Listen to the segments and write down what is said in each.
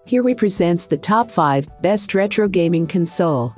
Here we presents the top 5 best retro gaming console.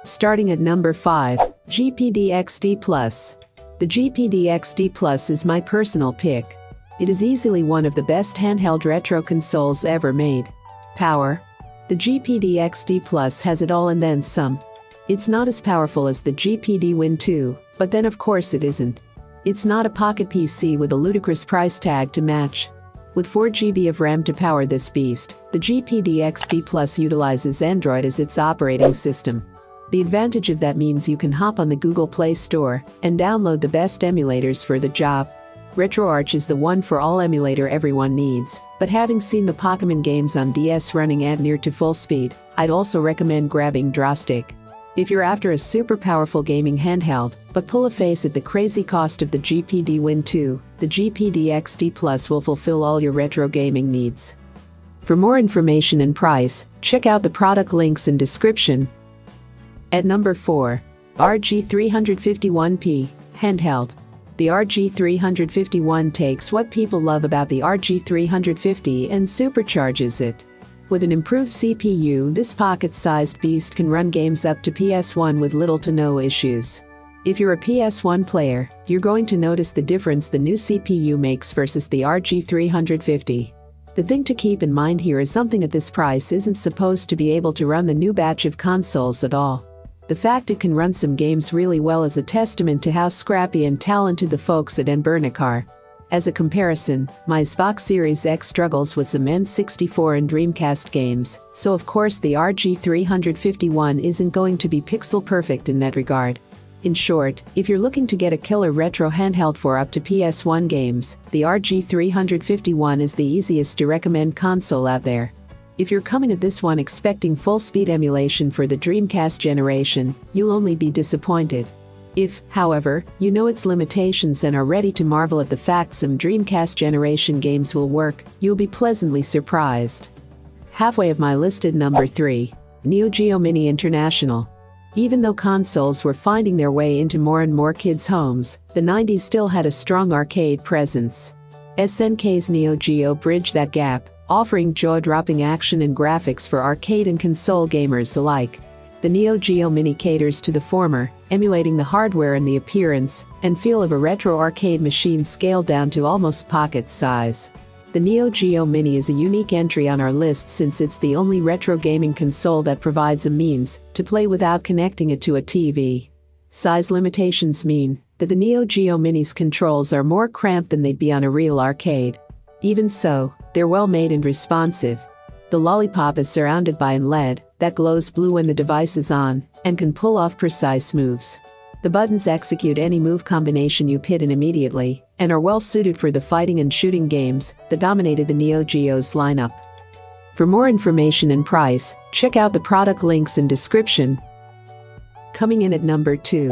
Starting at number 5, GPD XD Plus. The GPD XD Plus is my personal pick. It is easily one of the best handheld retro consoles ever made. Power. The GPD XD Plus has it all and then some. It's not as powerful as the GPD Win 2, but then of course it isn't. It's not a pocket PC with a ludicrous price tag to match. With 4 GB of RAM to power this beast, the GPD XD Plus utilizes Android as its operating system. The advantage of that means you can hop on the Google Play Store and download the best emulators for the job. RetroArch is the one for all emulator everyone needs, but having seen the Pokémon games on DS running at near to full speed, I'd also recommend grabbing Drawstick. If you're after a super powerful gaming handheld, but pull a face at the crazy cost of the GPD Win 2, the GPD XD Plus will fulfill all your retro gaming needs. For more information and price, check out the product links in description. At number 4, RG351P, Handheld. The RG351 takes what people love about the RG350 and supercharges it. With an improved CPU, this pocket-sized beast can run games up to PS1 with little to no issues. If you're a PS1 player, you're going to notice the difference the new CPU makes versus the RG350. The thing to keep in mind here is something at this price isn't supposed to be able to run the new batch of consoles at all. The fact it can run some games really well is a testament to how scrappy and talented the folks at N are. As a comparison, my Xbox Series X struggles with some N64 and Dreamcast games, so of course the RG351 isn't going to be pixel perfect in that regard. In short, if you're looking to get a killer retro handheld for up to PS1 games, the RG351 is the easiest to recommend console out there. If you're coming at this one expecting full-speed emulation for the Dreamcast generation, you'll only be disappointed. If, however, you know its limitations and are ready to marvel at the fact some Dreamcast generation games will work, you'll be pleasantly surprised. Halfway of my list at number 3, NeoGeo Mini International. Even though consoles were finding their way into more and more kids' homes, the 90s still had a strong arcade presence. SNK's NeoGeo bridged that gap, offering jaw-dropping action and graphics for arcade and console gamers alike. The NeoGeo Mini caters to the former, emulating the hardware and the appearance and feel of a retro arcade machine scaled down to almost pocket size. The NeoGeo Mini is a unique entry on our list since it's the only retro gaming console that provides a means to play without connecting it to a TV. Size limitations mean that the NeoGeo Mini's controls are more cramped than they'd be on a real arcade. Even so, they're well made and responsive. The lollipop is surrounded by an LED that glows blue when the device is on and can pull off precise moves. The buttons execute any move combination you hit in immediately and are well suited for the fighting and shooting games that dominated the NeoGeo's lineup. For more information and price, check out the product links in description. Coming in at number 2,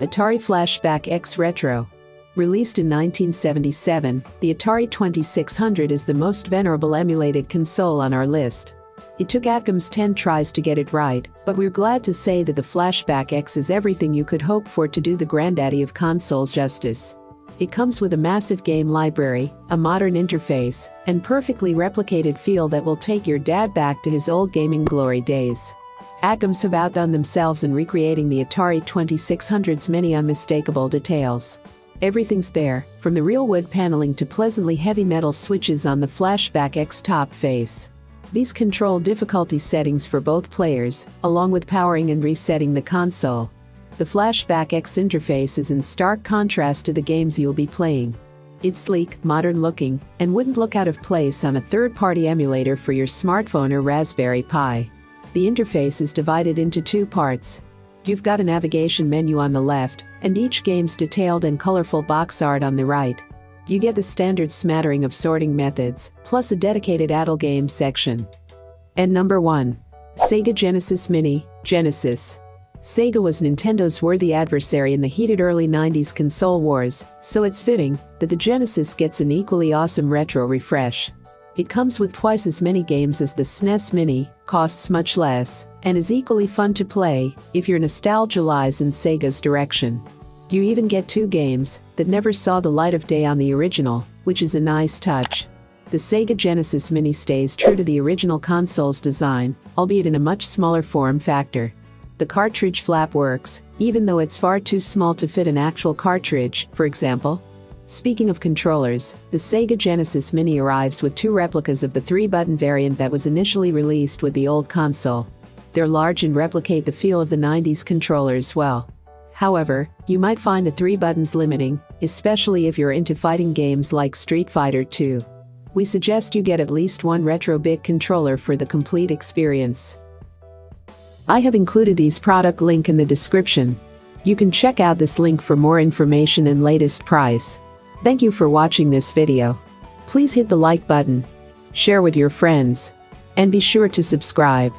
Atari Flashback X Retro. Released in 1977, the Atari 2600 is the most venerable emulated console on our list. It took Atcom's 10 tries to get it right, but we're glad to say that the Flashback X is everything you could hope for to do the granddaddy of consoles justice. It comes with a massive game library, a modern interface, and perfectly replicated feel that will take your dad back to his old gaming glory days. Atcoms have outdone themselves in recreating the Atari 2600's many unmistakable details. Everything's there, from the real wood paneling to pleasantly heavy metal switches on the Flashback X top face. These control difficulty settings for both players, along with powering and resetting the console. The Flashback X interface is in stark contrast to the games you'll be playing. It's sleek, modern-looking, and wouldn't look out of place on a third-party emulator for your smartphone or Raspberry Pi. The interface is divided into 2 parts. You've got a navigation menu on the left, and each game's detailed and colorful box art on the right. You get the standard smattering of sorting methods, plus a dedicated adult games section. And number 1. Sega Genesis Mini, Genesis. Sega was Nintendo's worthy adversary in the heated early 90s console wars, so it's fitting that the Genesis gets an equally awesome retro refresh. It comes with twice as many games as the SNES Mini, costs much less, and is equally fun to play if your nostalgia lies in Sega's direction. You even get 2 games that never saw the light of day on the original, which is a nice touch. The Sega Genesis Mini stays true to the original console's design, albeit in a much smaller form factor. The cartridge flap works, even though it's far too small to fit an actual cartridge, for example. Speaking of controllers, the Sega Genesis Mini arrives with 2 replicas of the 3-button variant that was initially released with the old console. They're large and replicate the feel of the 90s controllers well. However, you might find the 3 buttons limiting, especially if you're into fighting games like Street Fighter 2. We suggest you get at least one retro-bit controller for the complete experience. I have included these product link in the description. You can check out this link for more information and latest price. Thank you for watching this video. Please hit the like button, share with your friends, and be sure to subscribe.